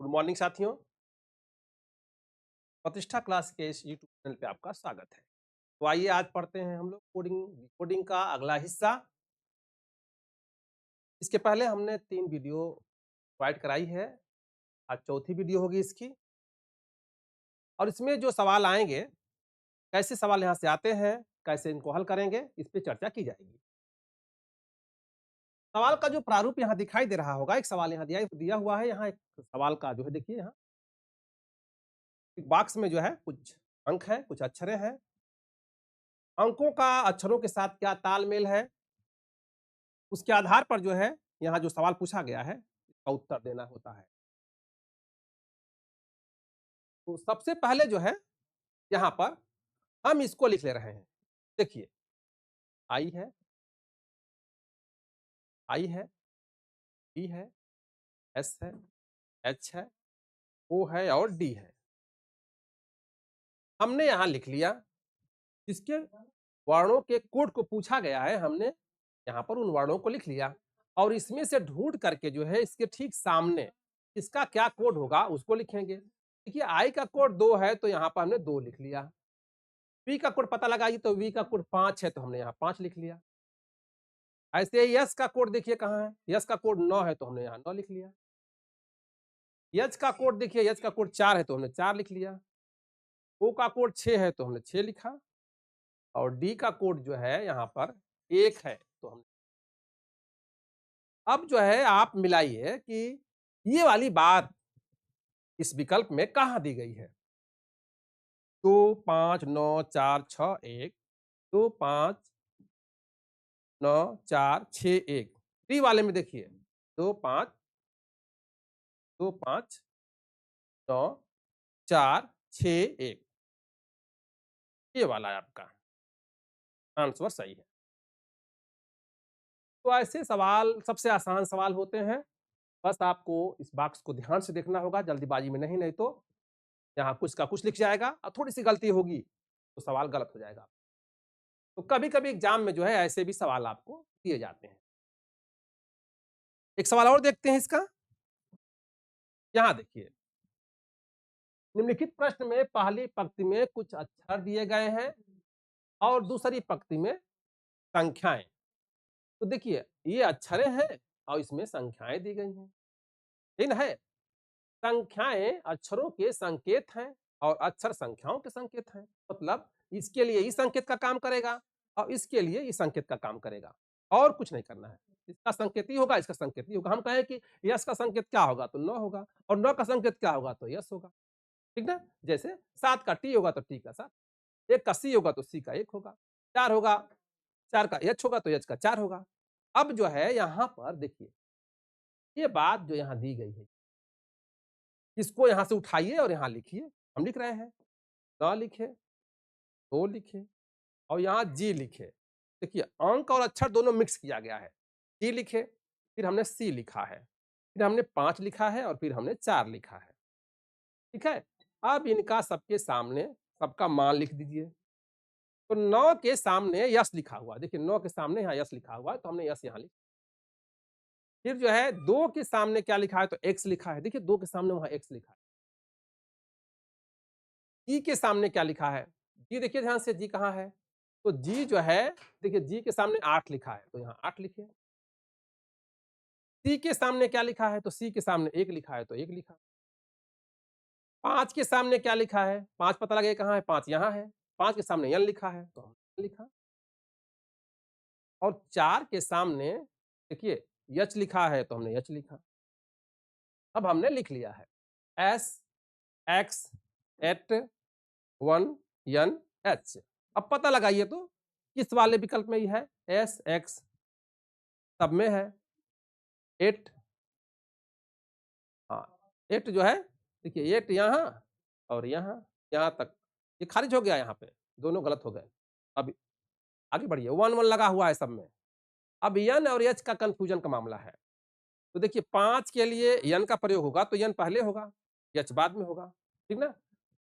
Good morning साथियों। प्रतिष्ठा class के इस यूट्यूब चैनल पे आपका स्वागत है। तो आइए आज पढ़ते हैं हम लोग कोडिंग का अगला हिस्सा। इसके पहले हमने 3 वीडियो प्रोवाइड कराई है। आज चौथी वीडियो होगी इसकी। और इसमें जो सवाल आएँगे, कैसे सवाल यहाँ से आते हैं, कैसे इनको हल करेंगे, इस पे चर्चा की जाएगी। सवाल का जो प्रारूप यहाँ दिखाई दे रहा होगा, एक सवाल यहाँ दिया दिया हुआ है, यहाँ एक सवाल का जो है देखिए यहाँ एक बॉक्स में जो है कुछ अंक हैं, कुछ अक्षरें हैं। अंकों का अक्षरों के साथ क्या तालमेल है, उसके आधार पर जो है, यहाँ जो सवाल पूछा गया है, इसका उत्तर देना होता है। तो सबसे पहले जो है, यहाँ पर हम इसको लिख ले रहे हैं। देखिए, आई है, आई है, बी है, एस है, एच है, ओ है और डी है। हमने यहाँ लिख लिया, जिसके वर्णों के कोड को पूछा गया है, हमने यहाँ पर उन वर्णों को लिख लिया और इसमें से ढूँढ करके जो है, इसके ठीक सामने इसका क्या कोड होगा, उसको लिखेंगे। देखिए, आई का कोड 2 है, तो यहाँ पर हमने 2 लिख लिया। वी का कोड पता लगाइए तो वी का कोड 5 है तो हमने यहाँ 5 लिख लिया। ऐसे ही यस का कोड देखिए कहाँ है, यस का कोड 9 है तो हमने यहाँ 9 लिख लिया। एच का कोड देखिए, एच का कोड 4 है तो हमने 4 लिख लिया। ओ का कोड 6 है तो हमने 6 लिखा और डी का कोड जो है यहाँ पर 1 है तो हम अब जो है आप मिलाइए कि ये वाली बात इस विकल्प में कहाँ दी गई है? 2, 5, 9, 4, 6, 1, 2, 5, 9, 4, 6, 1। डी वाले में देखिए 2, 5, 2, 5, 9, 4, 6, 1। ये वाला है आपका आंसर सही है। तो ऐसे सवाल सबसे आसान सवाल होते हैं। बस आपको इस बॉक्स को ध्यान से देखना होगा, जल्दीबाजी में नहीं तो यहाँ कुछ का कुछ लिख जाएगा और थोड़ी-सी गलती होगी, तो सवाल गलत हो जाएगा। तो कभी-कभी एग्ज़ाम में जो है ऐसे भी सवाल आपको दिए जाते हैं। एक सवाल और देखते हैं इसका। यहाँ देखिए, निम्नलिखित प्रश्न में पहली पंक्ति में कुछ अक्षर दिए गए हैं और दूसरी पंक्ति में संख्याएँ। तो देखिए, ये अक्षरें हैं और इसमें संख्याएँ दी गई हैं। ठीक है? संख्याएँ अक्षरों के संकेत हैं और अक्षर संख्याओं के संकेत हैं। मतलब इसके लिए इस संकेत का काम करेगा और इसके लिए इस संकेत का काम करेगा और कुछ नहीं करना है। इसका संकेत ये होगा, इसका संकेत ये होगा। हम कहें कि यस का संकेत क्या होगा? तो 9 होगा और 9 का संकेत क्या होगा? तो यस होगा। ठीक ना? जैसे 7 का टी होगा तो टी का 7, 1 का सी होगा तो सी का 1 होगा, 4 होगा, 4 का एच होगा तो एच का 4 होगा। अब जो है यहाँ पर देखिए, ये बात जो यहाँ दी गई है, इसको यहाँ से उठाइए और यहाँ लिखिए। हम लिख रहे हैं, 9 लिखे, 2 लिखे और यहाँ जी लिखे। देखिए अंक और अक्षर दोनों मिक्स किया गया है। जी लिखे, फिर हमने सी लिखा है, फिर हमने 5 लिखा है और फिर हमने 4 लिखा है। ठीक है? अब इनका सबके सामने सबका मान लिख दीजिए। तो 9 के सामने यस लिखा हुआ है। देखिए 9 के सामने यहाँ यस लिखा हुआ है तो हमने यस यहाँ लिखा। फिर जो है 2 के सामने क्या लिखा है? तो एक्स लिखा है। देखिए 2 के सामने वहाँ एक्स लिखा है। जी के सामने क्या लिखा है? जी देखिए ध्यान से, जी कहाँ है? तो जी जो है, देखिए जी के सामने 8 लिखा है तो यहाँ 8 लिखिए। सी के सामने क्या लिखा है? तो सी के सामने 1 लिखा है तो 1 लिखा। 5 के सामने क्या लिखा है? 5 पता लगे कहाँ है? 5 यहाँ है। 5 के सामने एन लिखा है तो हमने लिखा और 4 के सामने देखिए एच लिखा है तो हमने एच लिखा। अब हमने लिख लिया है S X at 1 N H. अब पता लगाइए तो किस वाले विकल्प में ये है? एस एक्स सब में है। 8 हाँ, 8 जो है देखिए 8 यहाँ और यहाँ तक ये खारिज हो गया यहाँ पे, दोनों गलत हो गए। अब आगे बढ़िए 1 1 लगा हुआ है सब में। अब एन और एच का कन्फ्यूजन का मामला है। तो देखिए 5 के लिए एन का प्रयोग होगा तो एन पहले होगा, एच बाद में होगा, ठीक ना?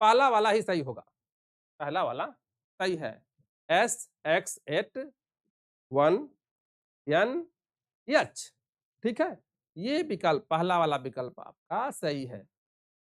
पहला वाला ही सही होगा, पहला वाला सही है। S X at 1 N H, ठीक है? ये विकल्प पहला वाला विकल्प आपका सही है।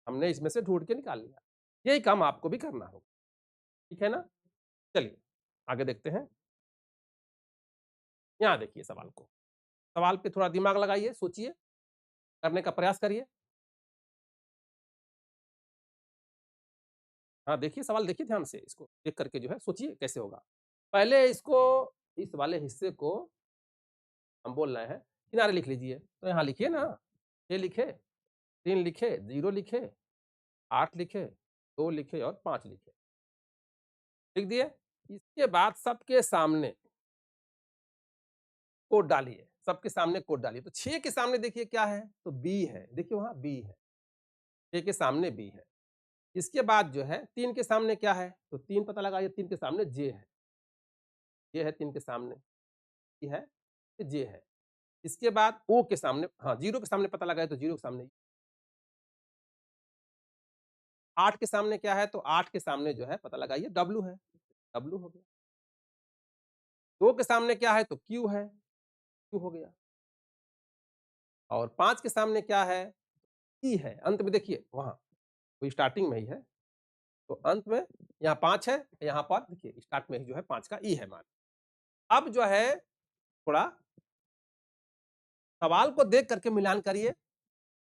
हमने इसमें से ढूँढ के निकाल लिया। यही काम आपको भी करना होगा, ठीक है ना? चलिए, आगे देखते हैं। यहाँ देखिए सवाल को। सवाल पे थोड़ा दिमाग लगाइए, सोचिए, करने का प्रयास करिए। हाँ, देखिए सवाल देखिए ध्यान से, इसको देख कर के जो है सोचिए कैसे होगा। पहले इसको इस वाले हिस्से को हम बोल रहे हैं, किनारे लिख लीजिए। तो यहाँ लिखिए ना, 6 लिखे, 3 लिखे, 0 लिखे, 8 लिखे, 2 लिखे और 5 लिखे। लिख दिए? इसके बाद सबके सामने कोड डालिए, सबके सामने कोड डालिए। तो 6 के सामने देखिए क्या है? तो बी है, देखिए वहाँ बी है, 6 के सामने बी है। इसके बाद जो है 3 के सामने क्या है? तो 3 पता लगाइए, 3 के सामने जे है, ये है 3 के सामने, ये है, ये जे है। इसके बाद ओ के सामने हाँ, 0 के सामने पता लगाए तो 0 के सामने 8 के सामने क्या है? तो 8 के सामने जो है पता लगाइए डब्ल्यू है, डब्ल्यू हो गया। 2 के सामने क्या है? तो क्यू है, क्यू हो गया। और 5 के सामने क्या है? ई है, अंत में देखिए वहाँ, वो स्टार्टिंग में ही है। तो अंत में यहाँ 5 है, यहाँ पर देखिए स्टार्ट में ही जो है 5 का ई है मान। अब जो है थोड़ा सवाल को देख करके मिलान करिए।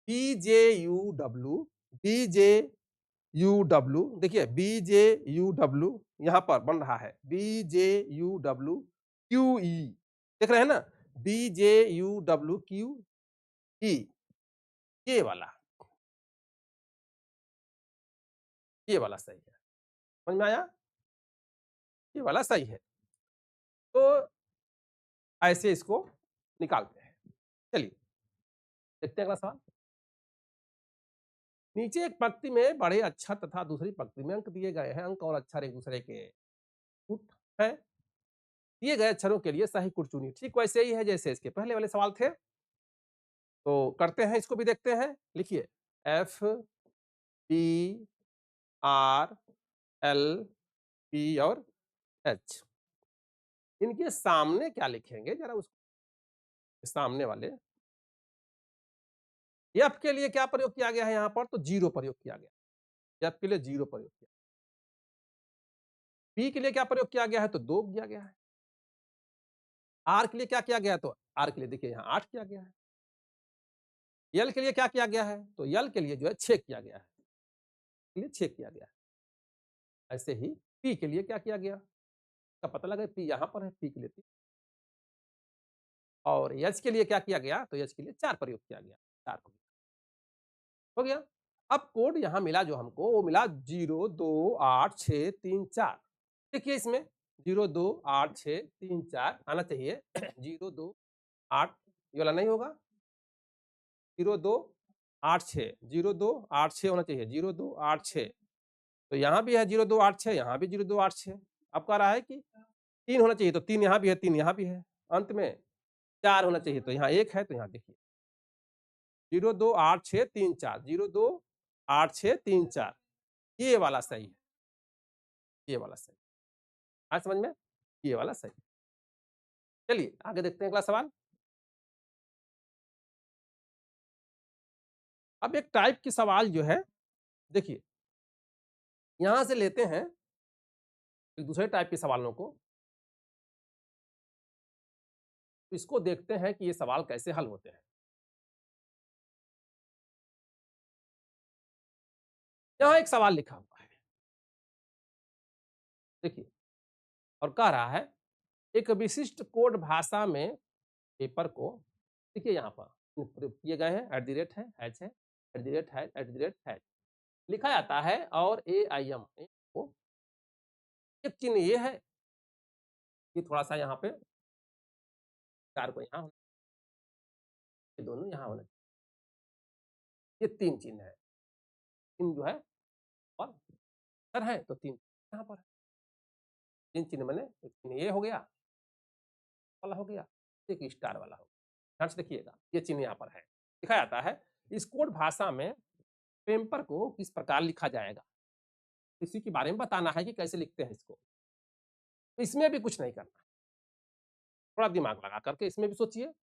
बीजेयूडब्ल्यू, बीजेयूडब्ल्यू देखिए बीजेयूडब्ल्यू यहाँ पर बन रहा है बीजेयूडब्ल्यू क्यूई, देख रहे हैं ना? बीजेयूडब्ल्यू क्यूई, ये वाला, ये वाला सही है। समझ में आया? ये वाला सही है। तो ऐसे इसको निकालते हैं। चलिए, देखते हैं अगला सवाल। नीचे एक पंक्ति में बड़े अक्षर तथा दूसरी पंक्ति में अंक दिए गए हैं। अंक और अक्षर एक दूसरे के गुट हैं। दिए गए अक्षरों के लिए सही गुट चुनिए। ठीक वैसे ही है जैसे इसके पहले वाले सवाल थे। तो करते हैं, इसको भी देखते हैं। लिखिए F P R L P और एच। इनके सामने क्या लिखेंगे जरा उसको, सामने वाले एफ के लिए क्या प्रयोग किया गया है यहाँ पर? तो 0 प्रयोग किया गया। एफ के लिए 0 प्रयोग किया। पी के लिए क्या प्रयोग किया गया है? तो 2 किया गया है। आर के लिए क्या किया गया है? तो आर के लिए देखिए यहाँ 8 किया गया है। एल के लिए क्या किया गया है? तो एल के लिए जो है 6 किया गया है, के लिए 6 किया गया है। ऐसे ही पी के लिए क्या किया गया? का पता लगा पी यहाँ पर है, पी के लिए 3 और एच के लिए क्या किया गया? तो एच के लिए 4 प्रयोग किया गया, 4 हो गया। अब कोड यहाँ मिला जो हमको, वो मिला 0, 2, 8, 6, 3, 4। देखिए इसमें 0, 2, 8, 6, 3, 4 आना चाहिए। 0, 2, 8 ये वाला नहीं होगा। 0, 2, 8, 6, 0, 2, 8, 6 होना चाहिए। 0, 2, 8, 6 तो यहाँ भी है 0, 2, 8, 6, यहाँ भी 0, 2, 8, 6। अब कह रहा है कि 3 होना चाहिए, तो 3 यहाँ भी है, 3 यहाँ भी है। अंत में 4 होना चाहिए, तो यहाँ 1 है, तो यहाँ देखिए 0, 2, 8, 6, 3, 4, 0, 2, 8, 6, 3, 4 ये वाला सही है, ये वाला सही। आया समझ में? ये वाला सही। चलिए आगे देखते हैं अगला सवाल। अब एक टाइप की सवाल जो है, देखिए यहाँ से लेते हैं एक दूसरे टाइप के सवालों को, इसको देखते हैं कि ये सवाल कैसे हल होते हैं। यहाँ एक सवाल लिखा हुआ है, देखिए, और कह रहा है एक विशिष्ट कोड भाषा में पेपर को, देखिए यहाँ पर प्रयोग किए गए हैं, एट द रेट है, हैच है, एट द रेट है, एट द रेट है, लिखा जाता है और AIM को एक चिन्ह ये है कि थोड़ा-सा यहाँ पे 4 को यहाँ, ये दोनों यहाँ होना चाहिए। ये 3 चिन्ह है। चिन्ह जो है और सर है तो 3 यहाँ पर है। 3 चिन्ह बने, एक चिन्ह ये हो गया, वाला हो गया, एक स्टार वाला हो गया। ध्यान से देखिएगा, ये चिन्ह यहाँ पर है। लिखा जाता है इस कोड भाषा में पेपर को किस प्रकार लिखा जाएगा? इसी के बारे में बताना है कि कैसे लिखते हैं इसको। इसमें भी कुछ नहीं करना, थोड़ा दिमाग लगा करके इसमें भी सोचिए।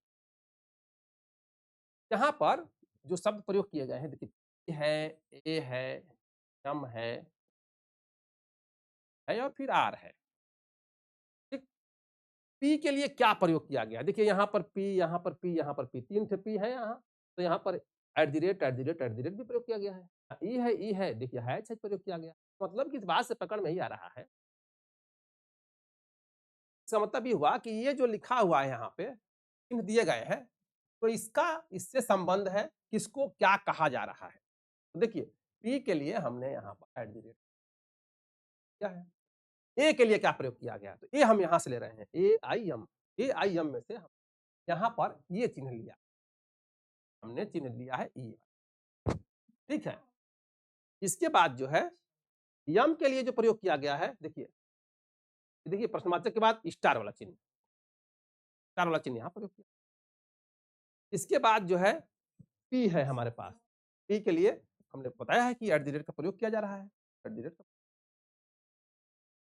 यहाँ पर जो शब्द प्रयोग किए गए हैं देखिए, ये है ए है, एम है और फिर आर है। ठीक? पी के लिए क्या प्रयोग किया गया? देखिए यहाँ पर पी, यहाँ पर पी, यहाँ पर पी, 3 ठे पी है यहाँ, तो यहाँ पर at the rate, at the rate, at the rate भी प्रयोग किया गया है। ई है, देखिए हैच प्रयोग किया गया। मतलब कि इस बात से पकड़ में ही आ रहा है। इसका मतलब ये हुआ कि ये जो लिखा हुआ है यहाँ पे, चिन्ह दिए गए हैं, तो इसका इससे संबंध है, किसको क्या कहा जा रहा है। तो देखिए, पी के लिए हमने यहाँ पर एट द रेट किया है। ए के लिए क्या प्रयोग किया गया? तो ए हम यहाँ से ले रहे हैं, एआईएम। एआईएम में से हम यहाँ पर ये चिन्ह लिया। हमने चिन्ह लिया है ई। ठीक है? इसके बाद जो है, यम के लिए जो प्रयोग किया गया है, देखिए प्रश्नवाचक के बाद स्टार वाला चिन्ह, स्टार वाला चिन्ह यहाँ प्रयोग किया। इसके बाद जो है, पी है हमारे पास। पी के लिए हमने बताया है कि एट द रेट का प्रयोग किया जा रहा है। एट द रेट का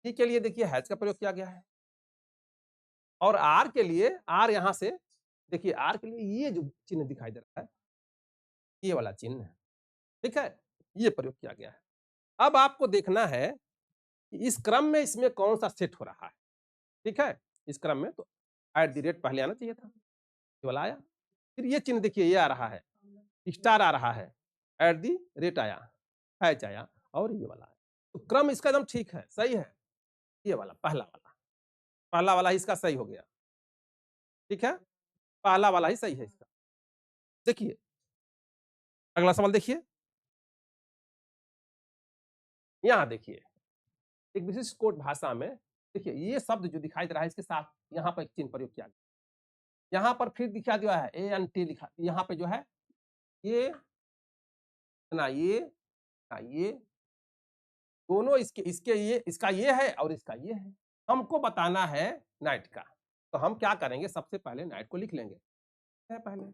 पी के लिए देखिए हैश का प्रयोग किया गया है। और आर के लिए, आर यहाँ से देखिए, आर के लिए ये जो चिन्ह दिखाई दे रहा है, ये वाला चिन्ह है। ठीक है? ये प्रयोग किया गया है। अब आपको देखना है कि इस क्रम में इसमें कौन-सा सेट हो रहा है। ठीक है? इस क्रम में तो एट द रेट पहले आना चाहिए था। ये वाला आया। फिर ये चिन्ह देखिए, ये आ रहा है, स्टार आ रहा है, एट द रेट आया, हैच आया और ये वाला आया। तो क्रम इसका एकदम ठीक है, सही है। ये वाला, पहला वाला। पहला वाला ही इसका सही हो गया। ठीक है? पहला वाला ही सही है इसका। देखिए, अगला सवाल देखिए। यहाँ देखिए, एक विशिष्ट कोट भाषा में देखिए, ये शब्द जो दिखाई दे रहा है, इसके साथ यहाँ पर एक चिन्ह प्रयोग किया गया। यहाँ पर फिर दिखा दिया है एएनटी लिखा, यहाँ पे जो है ये ना ये ना ये दोनों इसके इसके ये इसका ये है और इसका ये है। हमको बताना है नाइट का। तो हम क्या करेंगे, सबसे पहले नाइट को लिख लेंगे। है पहले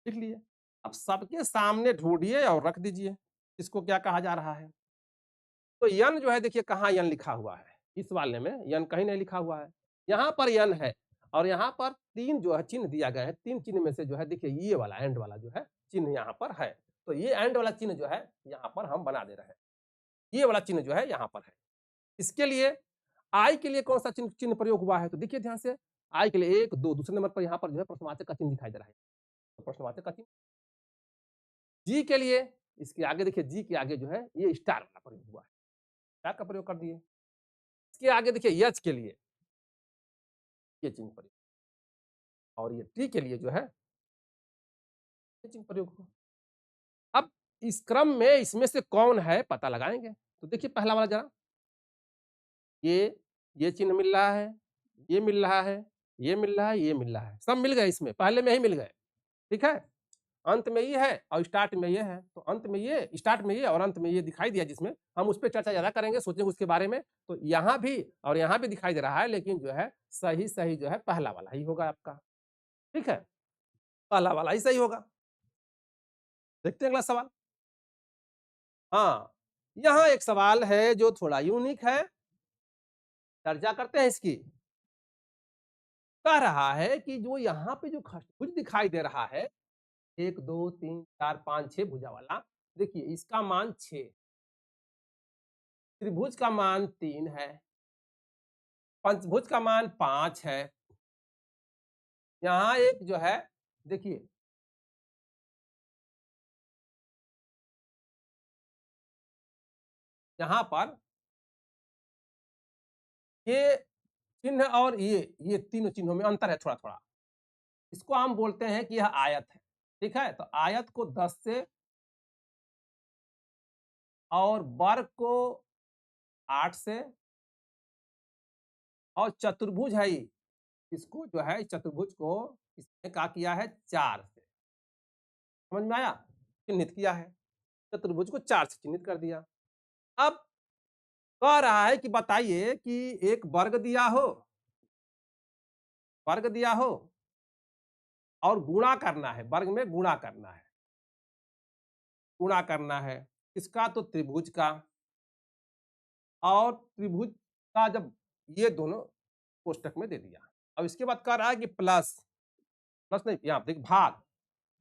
लिख लिए। अब सबके सामने ढूँढिए और रख दीजिए, इसको क्या कहा जा रहा है। तो यन जो है, देखिए कहाँ यन लिखा हुआ है, इस वाले में यन कहीं नहीं लिखा हुआ है। यहाँ पर यन है और यहाँ पर 3 जो है चिन्ह दिया गया है, 3 चिन्ह में से जो है देखिए, ये वाला एंड वाला जो है चिन्ह यहाँ पर है। तो ये एंड वाला चिन्ह जो है यहाँ पर हम बना दे रहे हैं। ये वाला चिन्ह जो है यहाँ पर है। इसके लिए आई के लिए कौन-सा चिन्ह चिन्ह प्रयोग हुआ है? तो देखिए ध्यान से, आई के लिए 1, 2 दूसरे नंबर पर यहाँ पर जो है प्रश्नवाचक का चिन्ह दिखाई दे रहा है। तो प्रश्नवाचक का चिन्ह। जी के लिए, इसके आगे देखिए, जी के आगे जो है ये स्टार वाला प्रयोग हुआ है। स्टार का प्रयोग कर दिए। इसके आगे देखिए, एच के लिए ये चिन्ह प्रयोग, और ये टी के लिए जो है ये चिन्ह प्रयोग हुआ। अब इस क्रम में इसमें से कौन है पता लगाएँगे। तो देखिए पहला वाला ज़रा, ये ये चिन्ह मिल रहा है, ये मिल रहा है, ये मिल रहा है, ये मिल रहा है। सब मिल गए इसमें, पहले में ही मिल गए। ठीक है? अंत में ये है और स्टार्ट में ये है। तो अंत में ये, स्टार्ट में ये और अंत में ये दिखाई दिया, जिसमें हम उस पे चर्चा ज़्यादा करेंगे, सोचेंगे उसके बारे में। तो यहाँ भी और यहाँ भी दिखाई दे रहा है, लेकिन जो है सही जो है पहला वाला ही होगा आपका। ठीक है? पहला वाला ही सही होगा। देखते हैं अगला सवाल। हाँ, यहाँ एक सवाल है जो थोड़ा यूनिक है, चर्चा करते हैं इसकी। कह रहा है कि जो यहाँ पे जो खष्टभुज दिखाई दे रहा है, 1, 2, 3, 4, 5, 6 भुजा वाला, देखिए इसका मान 6, त्रिभुज का मान 3 है, पंचभुज का मान 5 है। यहाँ एक जो है, देखिए यहाँ पर ये चिन्ह और ये तीनों चिन्हों में अंतर है थोड़ा-थोड़ा। इसको हम बोलते हैं कि यह आयत है। ठीक है? तो आयत को 10 से और वर्ग को 8 से और चतुर्भुज है ये, इसको जो है चतुर्भुज को इसने क्या किया है, 4 से। समझ में आया? चिन्हित किया है। चतुर्भुज को 4 से चिन्हित कर दिया। अब कह रहा है कि बताइए कि एक वर्ग दिया हो और गुणा करना है, वर्ग में गुणा करना है। गुणा करना है किसका? तो त्रिभुज का। और त्रिभुज का जब ये दोनों कोष्टक में दे दिया। अब इसके बाद कह रहा है कि प्लस, प्लस नहीं, यहाँ देखिए भाग,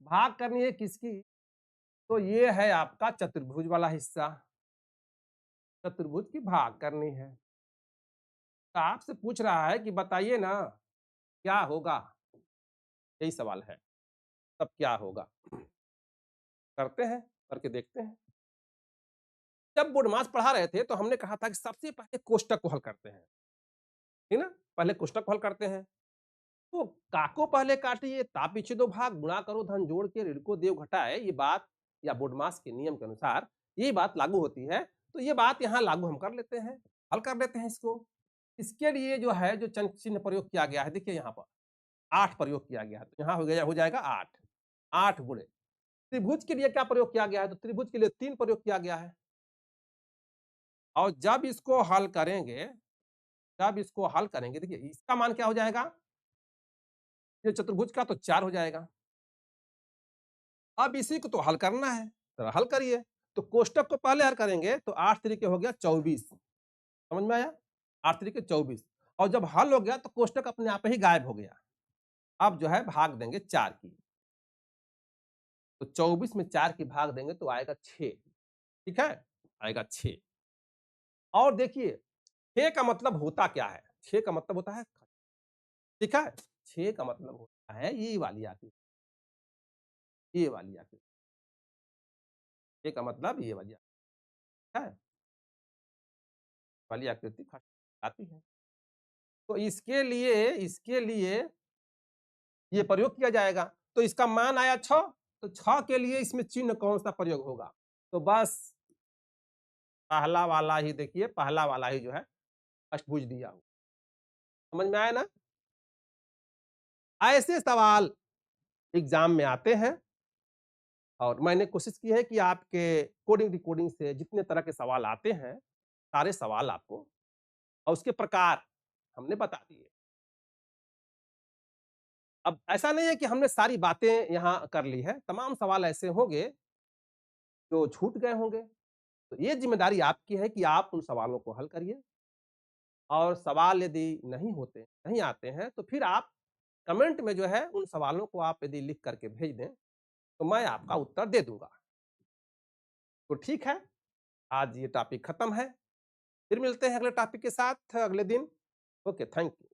भाग करनी है किसकी? तो ये है आपका चतुर्भुज वाला हिस्सा। चतुर्भुज की भाग करनी है। तो आपसे पूछ रहा है कि बताइए ना क्या होगा? यही सवाल है। तब क्या होगा? करते हैं, करके देखते हैं। जब बोर्ड पढ़ा रहे थे तो हमने कहा था कि सबसे पहले कोष्टक को हल करते हैं। है ना? पहले कोष्टक को हल करते हैं। तो काको पहले काटिए, ता पीछे दो भाग, गुणा करो धन जोड़ के, ऋण को देव घटाए, ये बात या बोडमास के नियम के अनुसार ये बात लागू होती है। तो ये बात यहाँ लागू हम कर लेते हैं, हल कर लेते हैं इसको। इसके लिए जो है जो चिन्ह प्रयोग किया गया है, देखिए यहाँ पर 8 प्रयोग किया गया है, तो यहाँ हो जाएगा 8, 8 गुणे। त्रिभुज के लिए क्या प्रयोग किया गया है? तो त्रिभुज के लिए 3 प्रयोग किया गया है। और जब इसको हल करेंगे देखिए इसका मान क्या हो जाएगा? ये चतुर्भुज का तो 4 हो जाएगा। अब इसी को तो हल करना है, तो हल करिए। तो कोष्टक को पहले हल करेंगे तो 8 तरीके हो गया 24, समझ में आया? 8 तरीके 24 और जब हल हो गया तो कोष्टक अपने आप ही गायब हो गया। अब जो है भाग देंगे 4 की। तो 24 में 4 की भाग देंगे तो आएगा 6, ठीक है? आएगा 6। और देखिए 6 का मतलब होता क्या है? 6 का मतलब होता है, ठीक है? 6 का मतलब होता है ये वाली आकृति। 6 का मतलब ये वाली आकृति है, वाली आकृति आती है। तो इसके लिए ये प्रयोग किया जाएगा। तो इसका मान आया 6, तो 6 के लिए इसमें चिन्ह कौन-सा प्रयोग होगा? तो बस पहला वाला ही देखिए, पहला वाला ही जो है अष्टभुज दिया हुआ। समझ में आया ना? ऐसे सवाल एग्ज़ाम में आते हैं और मैंने कोशिश की है कि आपके कोडिंग डिकोडिंग से जितने तरह के सवाल आते हैं, सारे सवाल आपको और उसके प्रकार हमने बता दिए। अब ऐसा नहीं है कि हमने सारी बातें यहाँ कर ली है, तमाम सवाल ऐसे होंगे जो छूट गए होंगे। तो ये ज़िम्मेदारी आपकी है कि आप उन सवालों को हल करिए और सवाल यदि नहीं आते हैं, तो फिर आप कमेंट में जो है उन सवालों को आप यदि लिख कर के भेज दें, तो मैं आपका उत्तर दे दूँगा। तो ठीक है, आज ये टॉपिक खत्म है। फिर मिलते हैं अगले टॉपिक के साथ अगले दिन। Okay, thank you.